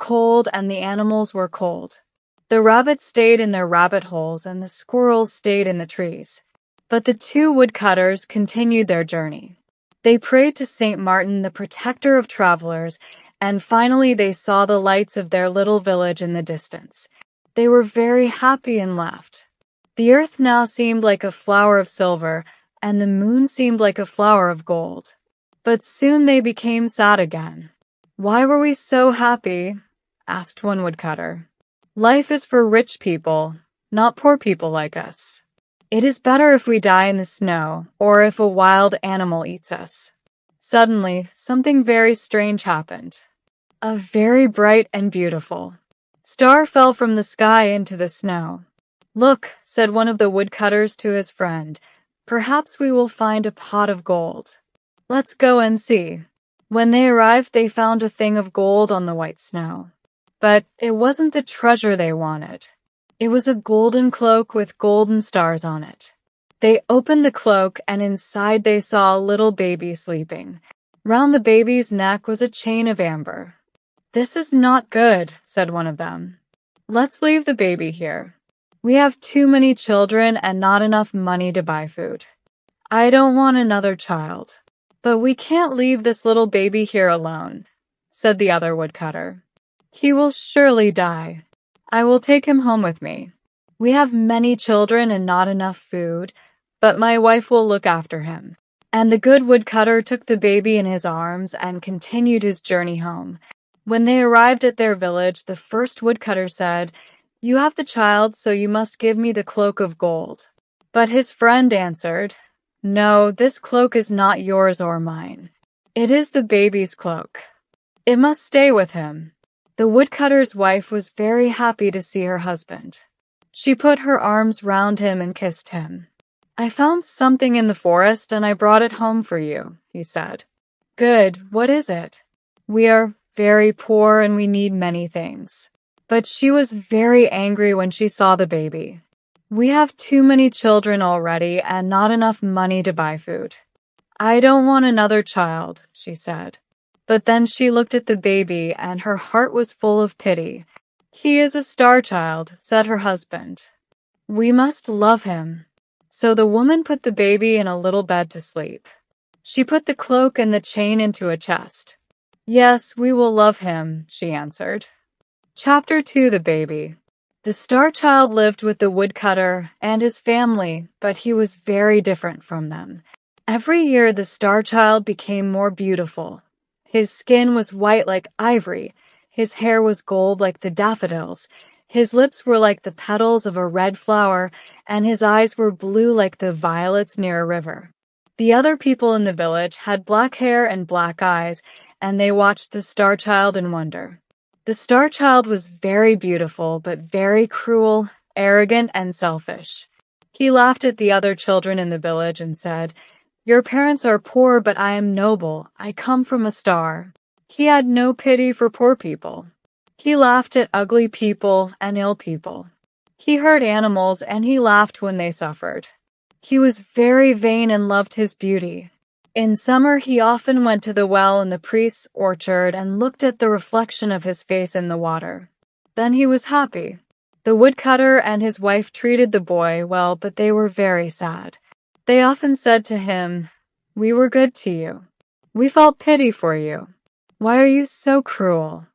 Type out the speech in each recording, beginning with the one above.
cold and the animals were cold. The rabbits stayed in their rabbit holes and the squirrels stayed in the trees. But the two woodcutters continued their journey. They prayed to Saint Martin, the protector of travelers, and finally they saw the lights of their little village in the distance. They were very happy and laughed. The earth now seemed like a flower of silver, and the moon seemed like a flower of gold. But soon they became sad again. "Why were we so happy?" asked one woodcutter. "Life is for rich people, not poor people like us. It is better if we die in the snow, or if a wild animal eats us." Suddenly, something very strange happened. A very bright and beautiful star fell from the sky into the snow. "Look," said one of the woodcutters to his friend, "perhaps we will find a pot of gold. Let's go and see." When they arrived, they found a thing of gold on the white snow. But it wasn't the treasure they wanted. It was a golden cloak with golden stars on it. They opened the cloak, and inside they saw a little baby sleeping. Round the baby's neck was a chain of amber. "This is not good," said one of them. "Let's leave the baby here. We have too many children and not enough money to buy food. I don't want another child." "But we can't leave this little baby here alone," said the other woodcutter. "He will surely die. I will take him home with me. We have many children and not enough food, but my wife will look after him." And the good woodcutter took the baby in his arms and continued his journey home. When they arrived at their village, the first woodcutter said, "You have the child, so you must give me the cloak of gold." But his friend answered, "No, this cloak is not yours or mine. It is the baby's cloak. It must stay with him." The woodcutter's wife was very happy to see her husband. She put her arms round him and kissed him. "I found something in the forest and I brought it home for you," he said. "Good, what is it?" "We are very poor and we need many things." But she was very angry when she saw the baby. "We have too many children already and not enough money to buy food. I don't want another child," she said. But then she looked at the baby and her heart was full of pity. "He is a star child," said her husband. "We must love him." So the woman put the baby in a little bed to sleep. She put the cloak and the chain into a chest. "Yes, we will love him," she answered. Chapter 2: The Baby. The star child lived with the woodcutter and his family, but he was very different from them. Every year the star child became more beautiful. His skin was white like ivory, his hair was gold like the daffodils, his lips were like the petals of a red flower, and his eyes were blue like the violets near a river. The other people in the village had black hair and black eyes, and they watched the star child in wonder. The star child was very beautiful, but very cruel, arrogant, and selfish. He laughed at the other children in the village and said, "Your parents are poor, but I am noble. I come from a star." He had no pity for poor people. He laughed at ugly people and ill people. He hurt animals and he laughed when they suffered. He was very vain and loved his beauty. In summer, he often went to the well in the priest's orchard and looked at the reflection of his face in the water. Then he was happy. The woodcutter and his wife treated the boy well, but they were very sad. They often said to him, "We were good to you. We felt pity for you. Why are you so cruel?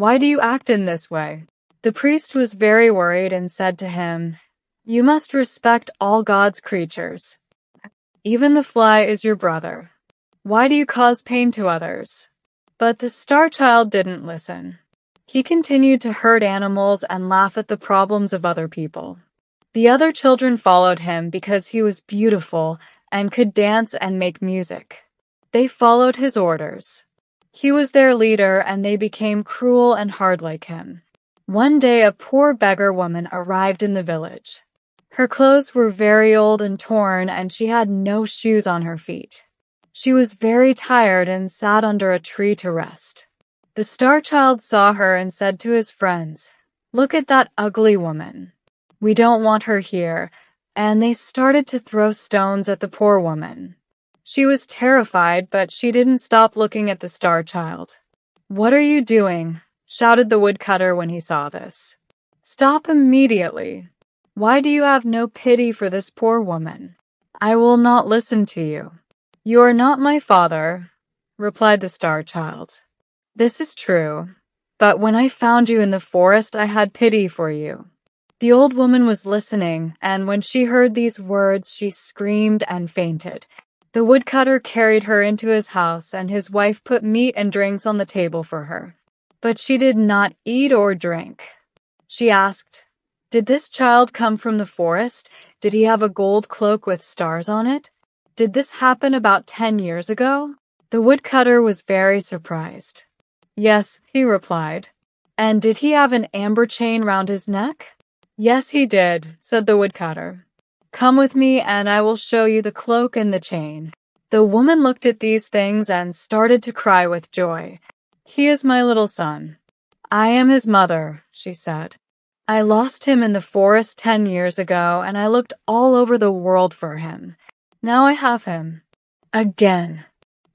Why do you act in this way?" The priest was very worried and said to him, "You must respect all God's creatures. Even the fly is your brother. Why do you cause pain to others?" But the star child didn't listen. He continued to hurt animals and laugh at the problems of other people. The other children followed him because he was beautiful and could dance and make music. They followed his orders. He was their leader, and they became cruel and hard like him. One day a poor beggar woman arrived in the village. Her clothes were very old and torn, and she had no shoes on her feet. She was very tired and sat under a tree to rest. The star child saw her and said to his friends, "Look at that ugly woman. We don't want her here," and they started to throw stones at the poor woman. She was terrified, but she didn't stop looking at the star child. "What are you doing?" shouted the woodcutter when he saw this. "Stop immediately! Why do you have no pity for this poor woman? I will not listen to you." "You are not my father," replied the Star Child. "This is true, but when I found you in the forest, I had pity for you." The old woman was listening, and when she heard these words, she screamed and fainted. The woodcutter carried her into his house, and his wife put meat and drinks on the table for her. But she did not eat or drink. She asked, "Did this child come from the forest? Did he have a gold cloak with stars on it? Did this happen about 10 years ago?" The woodcutter was very surprised. "Yes," he replied. "And did he have an amber chain round his neck?" "Yes, he did," said the woodcutter. "Come with me, and I will show you the cloak and the chain." The woman looked at these things and started to cry with joy. "He is my little son. I am his mother," she said. "I lost him in the forest 10 years ago, and I looked all over the world for him. Now I have him." Again,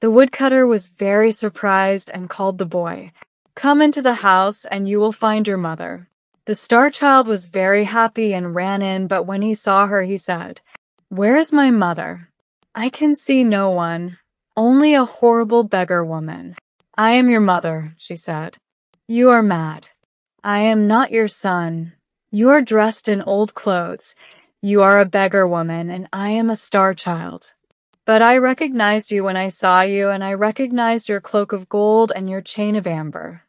the woodcutter was very surprised and called the boy. "Come into the house, and you will find your mother." The Star Child was very happy and ran in, but when he saw her, he said, "Where is my mother? I can see no one, only a horrible beggar woman." "I am your mother," she said. "You are mad. I am not your son. You are dressed in old clothes. You are a beggar woman, and I am a Star Child. But I recognized you when I saw you, and I recognized your cloak of gold and your chain of amber.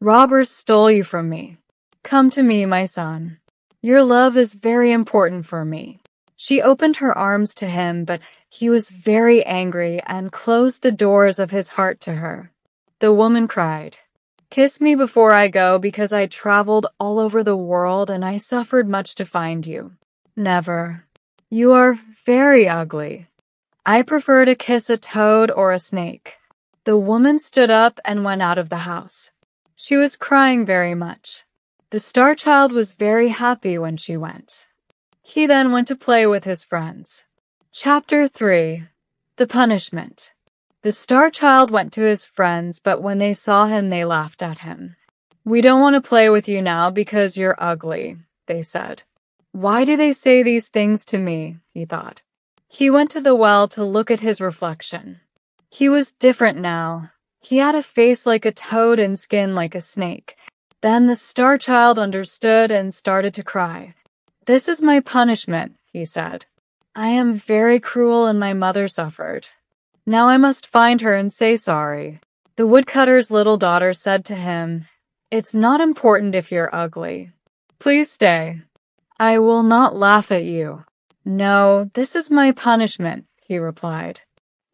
Robbers stole you from me. Come to me, my son. Your love is very important for me." She opened her arms to him, but he was very angry and closed the doors of his heart to her. The woman cried, "Kiss me before I go, because I traveled all over the world and I suffered much to find you." "Never. You are very ugly. I prefer to kiss a toad or a snake." The woman stood up and went out of the house. She was crying very much. The Star Child was very happy when she went. He then went to play with his friends. Chapter 3. The Punishment. The Star Child went to his friends, but when they saw him, they laughed at him. "We don't want to play with you now because you're ugly," they said. "Why do they say these things to me?" he thought. He went to the well to look at his reflection. He was different now. He had a face like a toad and skin like a snake. Then the Star Child understood and started to cry. "This is my punishment," he said. "I am very cruel and my mother suffered. Now I must find her and say sorry." The woodcutter's little daughter said to him, "It's not important if you're ugly. Please stay. I will not laugh at you." "No, this is my punishment," he replied.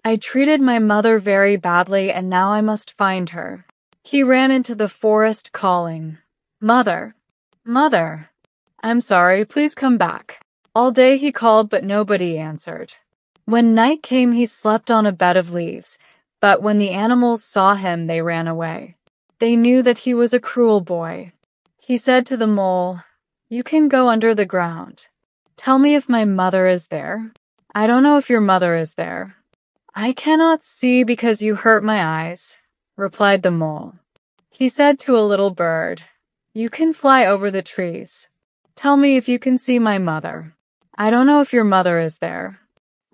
"I treated my mother very badly and now I must find her." He ran into the forest calling, "Mother, Mother, I'm sorry, please come back." All day he called, but nobody answered. When night came, he slept on a bed of leaves, but when the animals saw him, they ran away. They knew that he was a cruel boy. He said to the mole, "You can go under the ground. Tell me if my mother is there." "I don't know if your mother is there." "I cannot see because you hurt my eyes," replied the mole. He said to a little bird, "You can fly over the trees. Tell me if you can see my mother." "I don't know if your mother is there."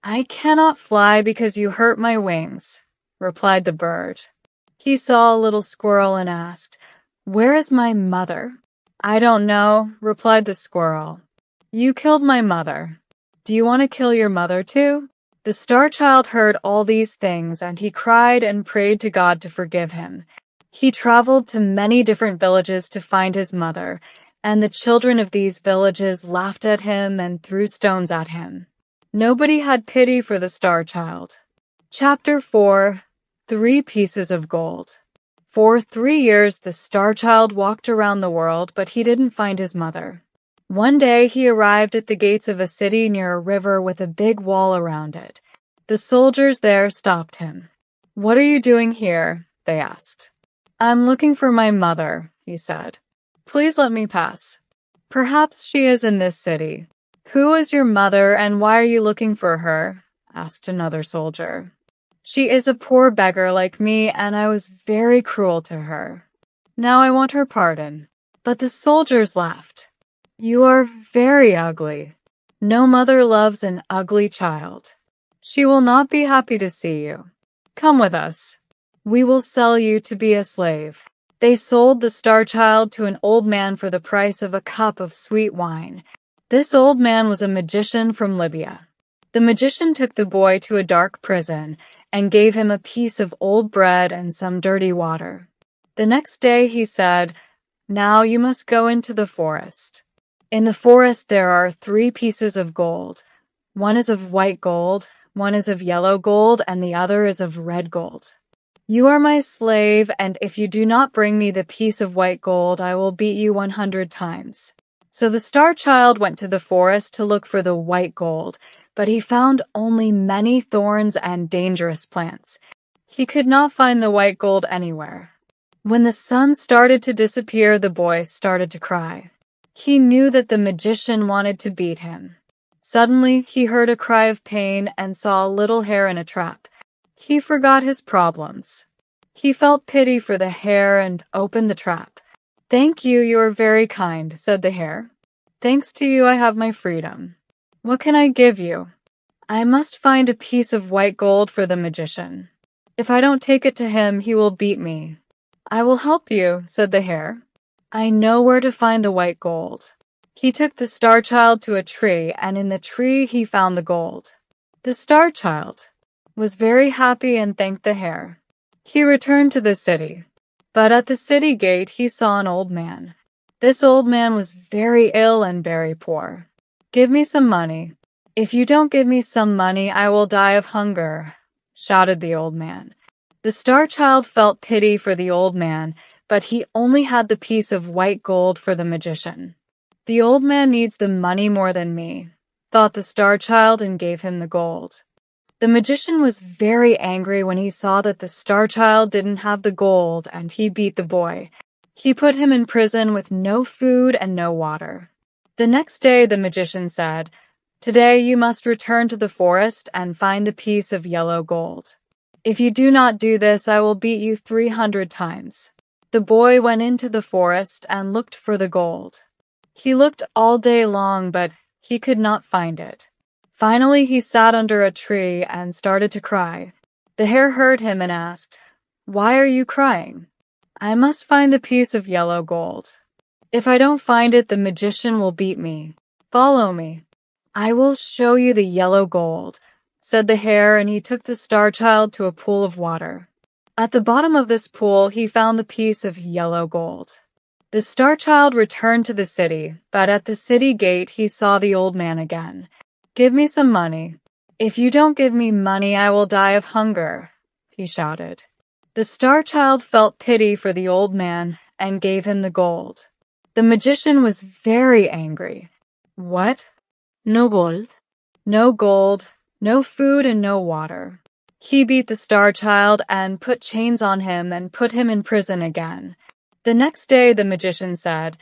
"I cannot fly because you hurt my wings," replied the bird. He saw a little squirrel and asked, "Where is my mother?" "I don't know," replied the squirrel. "You killed my mother. Do you want to kill your mother too?" The Star Child heard all these things, and he cried and prayed to God to forgive him. He traveled to many different villages to find his mother, and the children of these villages laughed at him and threw stones at him. Nobody had pity for the Star Child. Chapter 4. 3 Pieces of Gold. For 3 years the Star Child walked around the world, but he didn't find his mother. One day he arrived at the gates of a city near a river with a big wall around it. The soldiers there stopped him. "What are you doing here?" they asked. "I'm looking for my mother," he said. "Please let me pass." "Perhaps she is in this city." "Who is your mother and why are you looking for her?" asked another soldier. "She is a poor beggar like me and I was very cruel to her." Now I want her pardon." But the soldiers laughed. "You are very ugly. No mother loves an ugly child. She will not be happy to see you. Come with us. We will sell you to be a slave." They sold the star child to an old man for the price of a cup of sweet wine. This old man was a magician from Libya. The magician took the boy to a dark prison and gave him a piece of old bread and some dirty water. The next day he said, "Now you must go into the forest. In the forest there are 3 pieces of gold. One is of white gold, one is of yellow gold, and the other is of red gold. You are my slave, and if you do not bring me the piece of white gold, I will beat you 100 times." So the star child went to the forest to look for the white gold, but he found only many thorns and dangerous plants. He could not find the white gold anywhere. When the sun started to disappear, the boy started to cry. He knew that the magician wanted to beat him. Suddenly, he heard a cry of pain and saw a little hare in a trap. He forgot his problems. He felt pity for the hare and opened the trap. "Thank you, you are very kind," said the hare. "Thanks to you, I have my freedom. What can I give you?" "I must find a piece of white gold for the magician. If I don't take it to him, he will beat me." "I will help you," said the hare. "I know where to find the white gold." He took the star child to a tree, and in the tree he found the gold. The star child was very happy and thanked the hare. He returned to the city, but at the city gate he saw an old man. This old man was very ill and very poor. "Give me some money. If you don't give me some money, I will die of hunger," shouted the old man. The star child felt pity for the old man, but he only had the piece of white gold for the magician. "The old man needs the money more than me," thought the star child, and gave him the gold. The magician was very angry when he saw that the star child didn't have the gold, and he beat the boy. He put him in prison with no food and no water. The next day the magician said, "Today you must return to the forest and find the piece of yellow gold. If you do not do this, I will beat you 300 times." The boy went into the forest and looked for the gold. He looked all day long, but he could not find it. Finally, he sat under a tree and started to cry. The hare heard him and asked, "Why are you crying?" "I must find the piece of yellow gold. If I don't find it, the magician will beat me. Follow me. I will show you the yellow gold," said the hare, and he took the star child to a pool of water. At the bottom of this pool, he found the piece of yellow gold. The star child returned to the city, but at the city gate he saw the old man again. "Give me some money. If you don't give me money, I will die of hunger," he shouted. The star child felt pity for the old man and gave him the gold. The magician was very angry. "What? No gold? No gold, no food, and no water." He beat the star child and put chains on him and put him in prison again. The next day the magician said,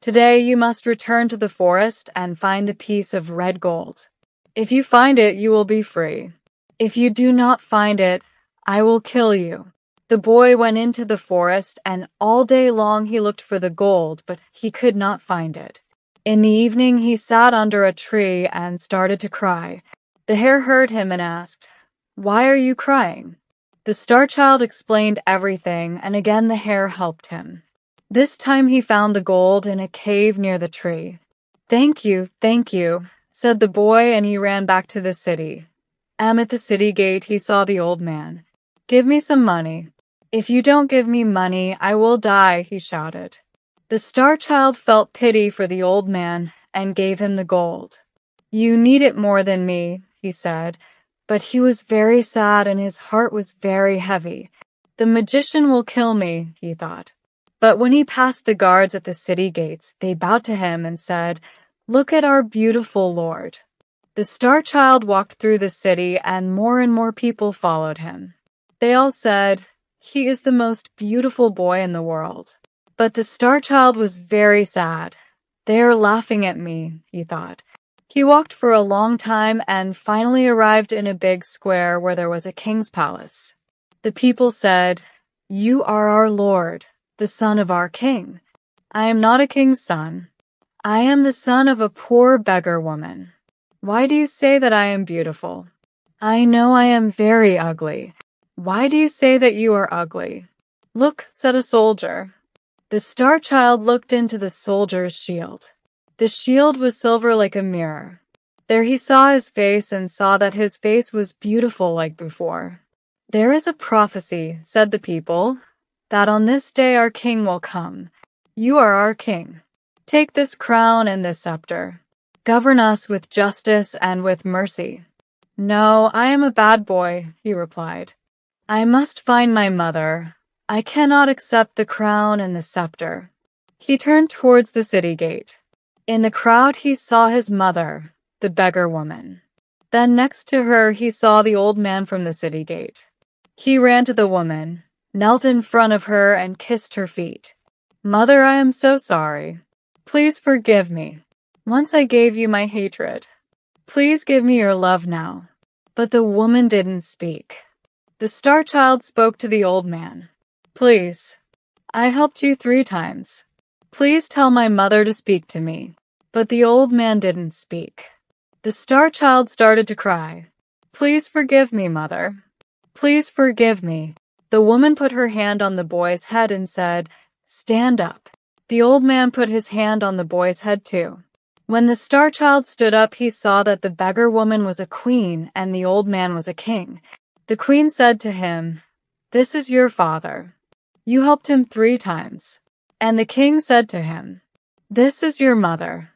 "Today you must return to the forest and find the piece of red gold. If you find it, you will be free. If you do not find it, I will kill you." The boy went into the forest, and all day long he looked for the gold, but he could not find it. In the evening he sat under a tree and started to cry. The hare heard him and asked, "Why are you crying?" The star child explained everything, and again the hare helped him. This time he found the gold in a cave near the tree. Thank you," said the boy, and he ran back to the city. At the city gate he saw the old man. "Give me some money. If you don't give me money, I will die," he shouted. The star child felt pity for the old man and gave him the gold. "You need it more than me," he said, but he was very sad and his heart was very heavy. "The magician will kill me," he thought. But when he passed the guards at the city gates, they bowed to him and said, "Look at our beautiful Lord." The star child walked through the city, and more people followed him. They all said, "He is the most beautiful boy in the world." But the star child was very sad. "They are laughing at me," he thought. He walked for a long time and finally arrived in a big square where there was a king's palace. The people said, "You are our Lord." the son of our king. I am not a king's son. I am the son of a poor beggar woman. Why do you say that I am beautiful? I know I am very ugly. Why do you say that you are ugly? Look, said a soldier. The star child looked into the soldier's shield. The shield was silver like a mirror. There he saw his face and saw that his face was beautiful like before. There is a prophecy, said the people, that on this day our king will come. You are our king. Take this crown and this scepter. Govern us with justice and with mercy. No, I am a bad boy, he replied. I must find my mother. I cannot accept the crown and the scepter. He turned towards the city gate. In the crowd he saw his mother, the beggar woman. Then next to her he saw the old man from the city gate. He ran to the woman, knelt in front of her and kissed her feet. Mother, I am so sorry. Please forgive me. Once I gave you my hatred. Please give me your love now. But the woman didn't speak. The star child spoke to the old man. Please, I helped you 3 times. Please tell my mother to speak to me. But the old man didn't speak. The star child started to cry. Please forgive me, mother. Please forgive me. The woman put her hand on the boy's head and said, Stand up. The old man put his hand on the boy's head too. When the star child stood up, he saw that the beggar woman was a queen and the old man was a king. The queen said to him, This is your father. You helped him 3 times. And the king said to him, This is your mother.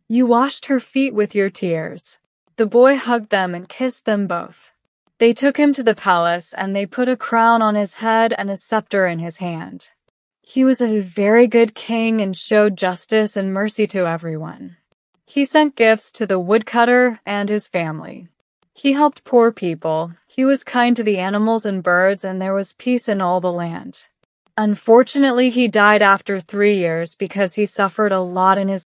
You washed her feet with your tears. The boy hugged them and kissed them both. They took him to the palace and they put a crown on his head and a scepter in his hand. He was a very good king and showed justice and mercy to everyone. He sent gifts to the woodcutter and his family. He helped poor people. He was kind to the animals and birds, and there was peace in all the land. Unfortunately, he died after 3 years because he suffered a lot in his